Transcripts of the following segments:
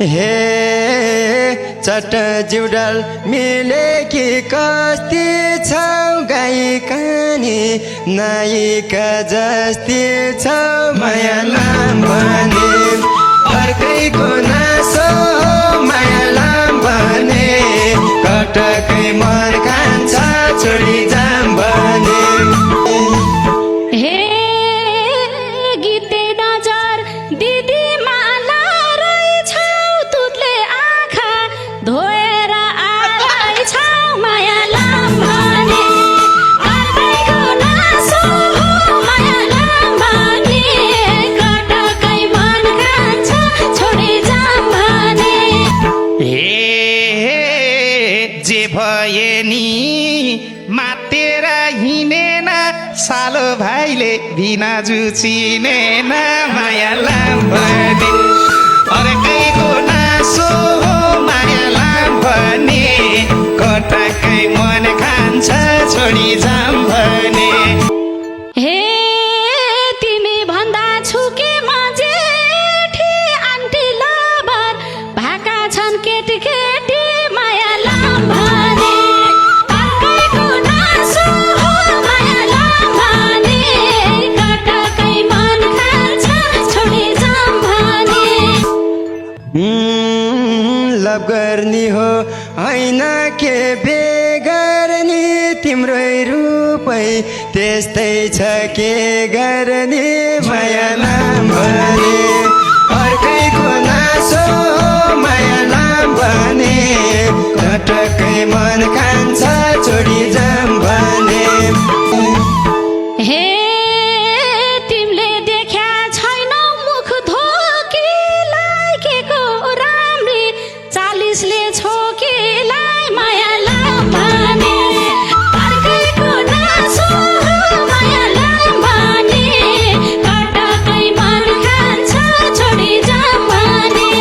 हे चट जिउडाल मिलेकी कस्ती छौ गाई कानी नायिका जस्ती छौ माया लाम भने अर्कैको नासो माया लाम भने कटकै मन खान्छ छोडी जाम भने सालो भाइले भिनाजु चिनेन माया लाम भने अर्कैको नासो माया लाम भने कटकै मन खान्छ छोडी जाम भने हे तिमी भन्दा छुके जेठी आन्टी लबर भाका छन् केटी केटी माया लाम भने अर्कैको नासो माया लाम भने कटकै मन खान्छ छोडी जाम भने लभ गर्ने हो हैन के बेगर्नी तिम्रै रूपै त्यस्तै छ के गर्ने माया लाम भने अर्कैको नासो माया लाम भने कटकै मन खान्छ छोडी जाम भने हे तिमीले देख्या छैनौ मुख धोकीलाई केको राम्री 40ले छोकीलाई माया लाम भने अर्कैको नासो माया लाम भने कटकै मन खान्छ छोडी जाम भने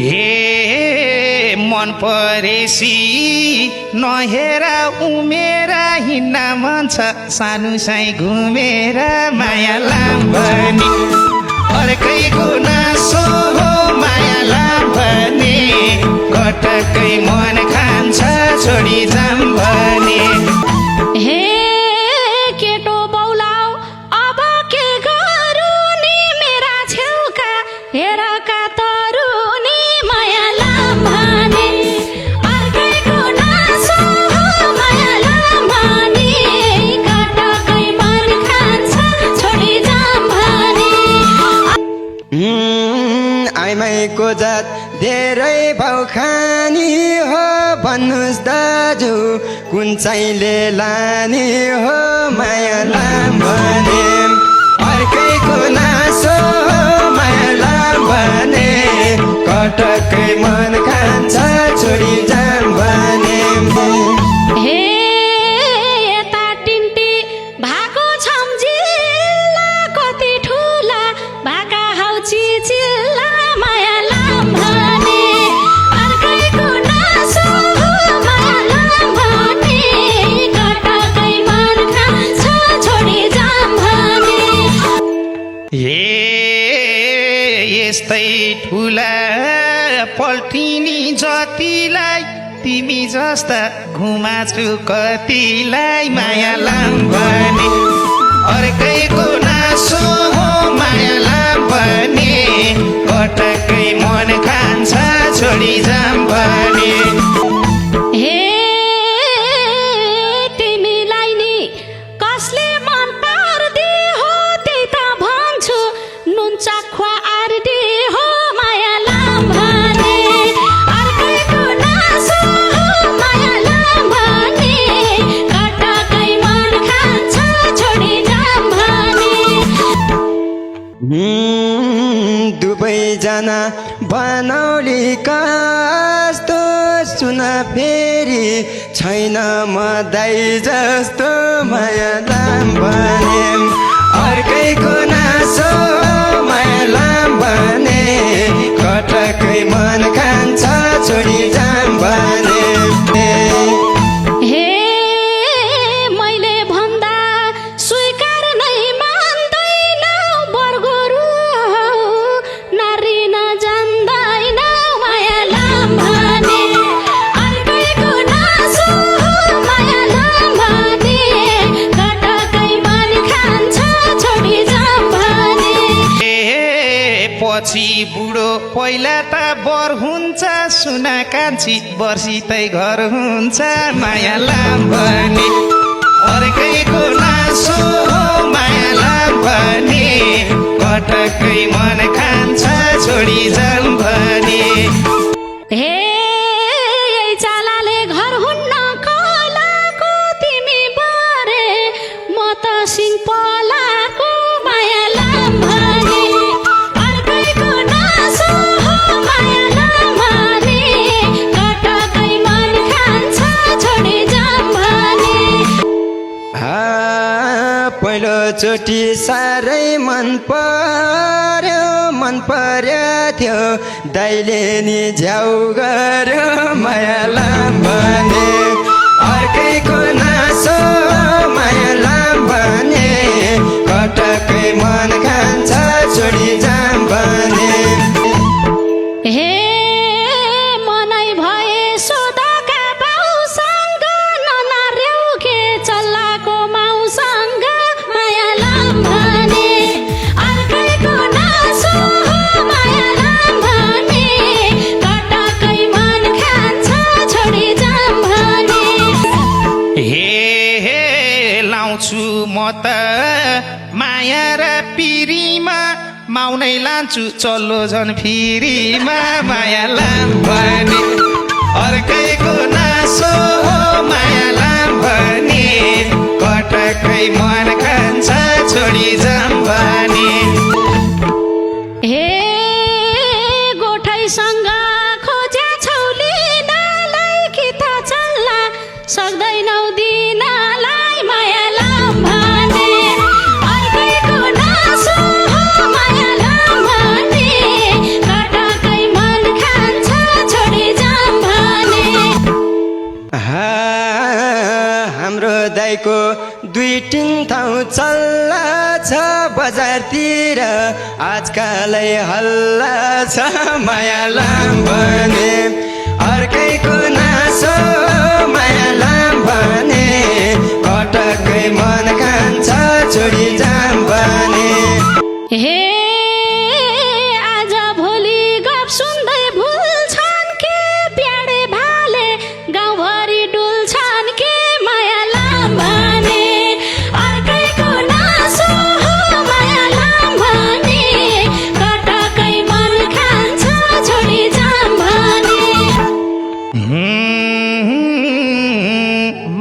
हे मन परेसी नहेर उमेर हिँड्न मन छ सानो साई घुमेर माया लाम भने अर्कैको नासो माया लाम भने कटकै मन खान्छ छोडी जाम भने हे केटो बौलाउ अब के गरौँ नि मेरा छेउका हेरका तरुनी माया लाम भने अर्कैको नासो माया लाम भने कटकै मन खान्छ छोडी जाम भने आइमाईको जात धेरै भाउ खानी हो भन्नुहोस् दाजु कुन चाहिँले लाने हो माया लाम भने अर्कैको नासो माया लाम भने कटकै मन खान्छ छोडी जाम भने हे यता टिन्टी भाको छम जिल्ला कति ठुला भाका हौ चिचिल्ला माया लाम भने अर्कैको नासो माया लाम भने कटकै मन खान्छ छोडी जाम भने हे यस्तै ठुला पल्टिनी जतिलाई तिमी जस्ता घुमाछु कतिलाई माया लाम भने अर्कैको नासो माया लाम भने कटकै मन खान्छ छोडी जाम भने हे तिमीलाई नि कसले मन पार्दी हो त्यही त भन्छु नुन चख्वा आर्दी हो माया लाम भने अर्कैको नासो माया लाम भने कटकै मन खान्छ छोडी जाम भने दुवैजना बनौली कस्तो सुन फेरि छैन म दाइ जस्तो माया लाम भने अर्कैको नासो माया लाम भने कटकै मन खान्छ छोडी जाम भने हे मैले भन्दा स्वीकार नै मान्दैन बर्गोरु नारी नजान्दैन पछि बुढो पहिला त बर हुन्छ सुना कान्छी वर्षितै घर हुन्छ माया लाम भने अर्कैको नासो माया लाम भने पटक्कै मन खान्छ छोडी जाम भने हे यही चालाले घर हुन्न खोलाको तिमी बारे म त सिन्पलाको माया लाम भने अर्कैको नासो माया लाम भने कटकै मन खान्छ छोडी जाम भने पहिलोचोटि साह्रै मन पर्यो थियो दाइले नि झ्याउ गर्यो माया लाम भने अर्कैको नासो माया लाम भने कटकै मन खान्छ छोडी जाम भने हे मनै भए सोधका बाउसँग ननार्यौ के चल्लाको माउसँग माया लाम भने अर्कैको नासो माया लाम भने कटकै मन खान्छ छोडी जाम भने हे लाउँछु म त माया र पिरीमा माउनै लान्छु चल्लो झन् फिरीमा माया लाम भने अर्कैको नासो माया लाम भने पटक्कै मन खान्छ छोडी जाम भने हे गोठैसँग खोज्या छौलिनालाई कि त चल्ला सक्दैनौ दिनलाई माया लाम भने अर्कैको नासो माया लाम भने कटकै मन खान्छ छोडी जाम भने हाम्रो दाइको 2-3 ठाउँ चल्ला छ बजारतिर आजकालै हल्ला छ माया लाम भने अर्कैको नासो माया लाम भने कटकै मन खान्छ छोडी जाम भने हे आज भोलि गफ सुन्दै भुल्छन् के प्याडे भाले गाउँभरि डुल्छन् के माया लाम भने अर्कैको नासो माया लाम भने कटकै मन खान्छ छोडी जाम भने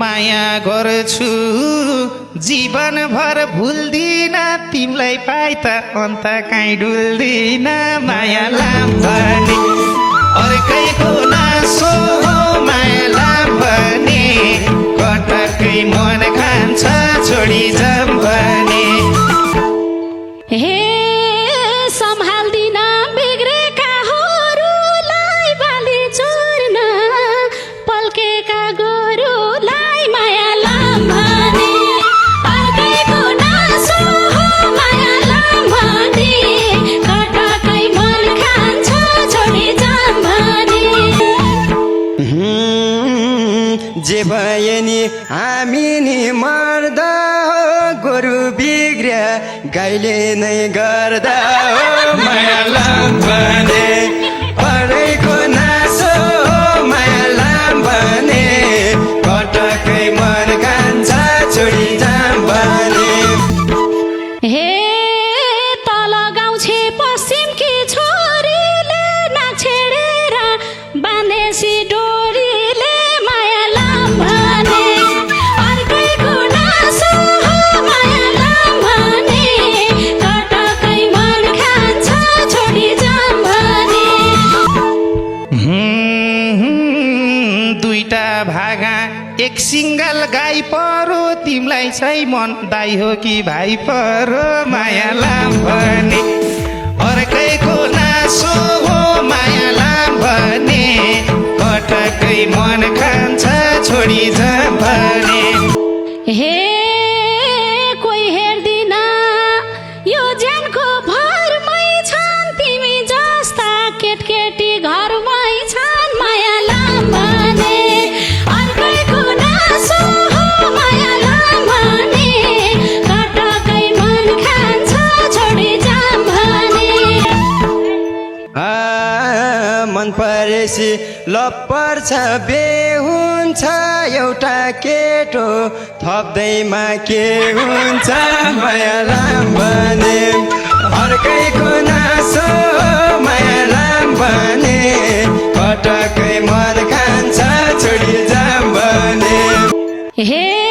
माया गर्छु जीवनभर भुल्दिन तिमीलाई पाइ त अन्त काहीँ डुल्दिन माया लाम भने अर्कैको नासो माया लाम भने कटकै मन खान्छ छोडी जाम भने हे सम्हाल्दिन बिग्रेका होरुलाई बाली चोर्न पल्केका गोरुलाई माया लाम भने अर्कैको नासो माया लाम भने कटकै मन खान्छ छोडी जाम भने जे भए नि हामी नि मर्दा गोरु बिग्रिया गाईले नै गर्दा माया लाम भने अर्कैको नासो माया लाम भने कटकै मन खान्छ छोडी जाम भने हे तल गाउँछे पश्चिमकी छोरीले नाछेडेर बाँधेसी डोरीले माया लाम भने अर्कैको नासो माया लाम भने कटकै मन खान्छ छोडी जाम भने दुईटा भागा एक सिङ्गल गाई परो तिमीलाई चाहिँ मन दाइ हो कि भाइ परो माया लाम भने अर्कैको नासो हो माया लाम भने पटक्कै मन खान्छ छोडी जाम भने हे कोही हेर्दिन यो ज्यानको भरमै छन् तिमी जस्ता केटकेटी घरमै छन् माया लाम भने अर्कैको नासो हो माया लाम भने कटकै मन खान्छ छोडी जाम मन परेसी लप्पर छ बे हुन्छ एउटा केटो थप्दैमा के हुन्छ मायालाम भने अर्कैको नासो मायालाम भने पटकै मन खान्छ छोडी जाम भने हे